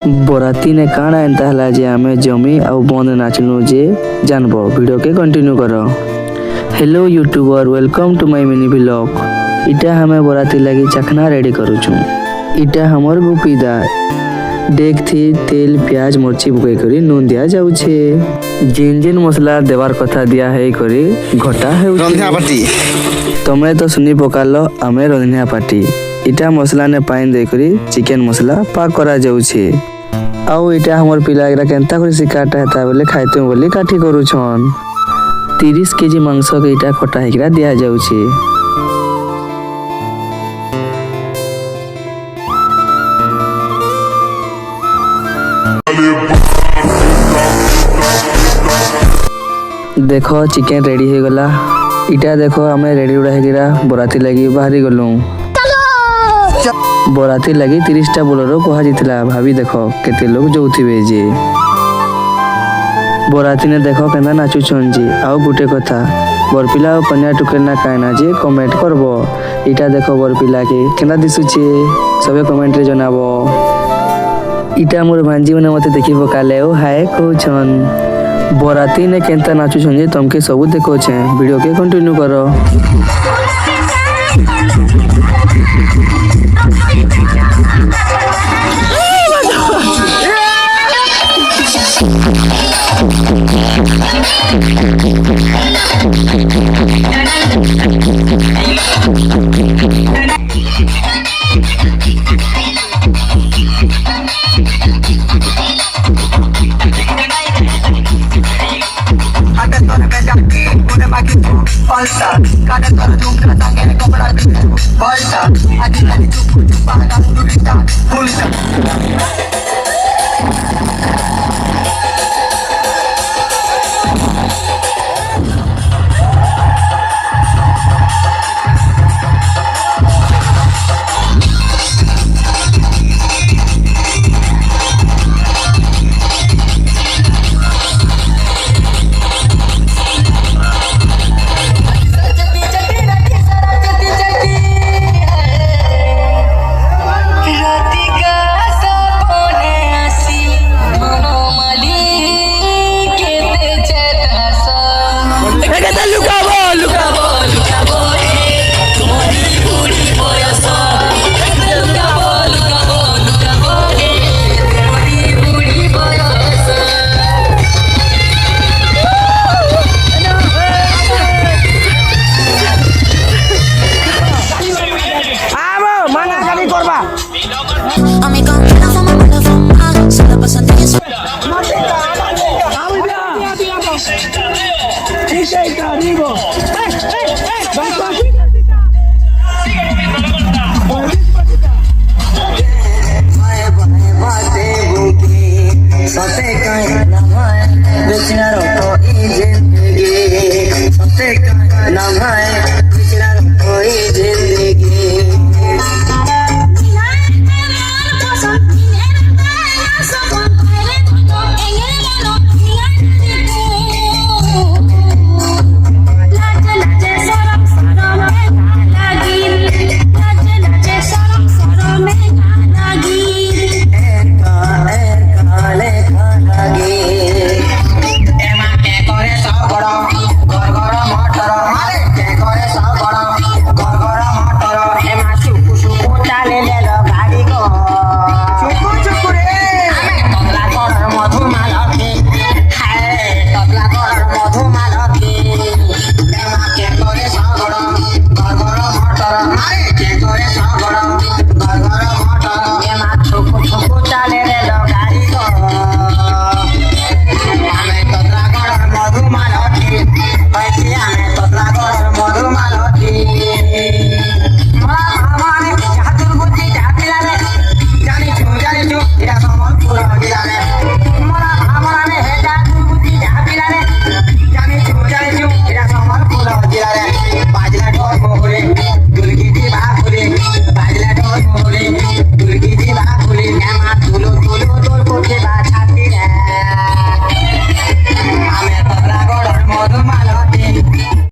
बराती ने काना एंता हला जे आमे जमी आउ बंद नाचनु जे जानबो वीडियो के कंटिन्यू करो। Hello YouTuber, welcome to my mini vlog. इटा हमें बराती लगी चखना रेडी करूछु। इटा हमर गुपीदा देख थी तेल प्याज मर्ची पकई करी नून दिया जाउछे। जिन जिन मसला देवार कथा दिया है करी घटा है रंधिया पार्टी। तमे तो सुनी पकालो आमे रंधिया पार्टी। इटा मसला ने पानी दे करी चिकन मसला पाक करा जाउछे। आउ इटा हमर पिला एकरा केंता करी सिकाटा हेता बोले खाइते बोली काठी करूछन। 30 केजी मांस के इटा कटा हेकरा दिया जाउछे। देखो चिकन रेडी हो गला। इटा देखो हमें रेडी उड़ा हेगिरा बराती लगी बाहरी गलू। बराती लगी 30टा बोलेरो कहा जितला। भाभी देखो केते लोग जोउथिबे जे। बराती ने देखो केंदा नाचुछन जी। आउ गुटे कथा बरपिला और कन्या टुकेना कायना जे कमेंट करबो। इटा देखो बरपिला के केंदा दिसुछे सबे कमेंट रे जनाबो। इटा मोर भांजी मने मते देखि पकाले ओ हाय कहउछन। बराती ने केंता नाचुछन जे तुमके सब देखो छे। वीडियो के कंटिन्यू करो।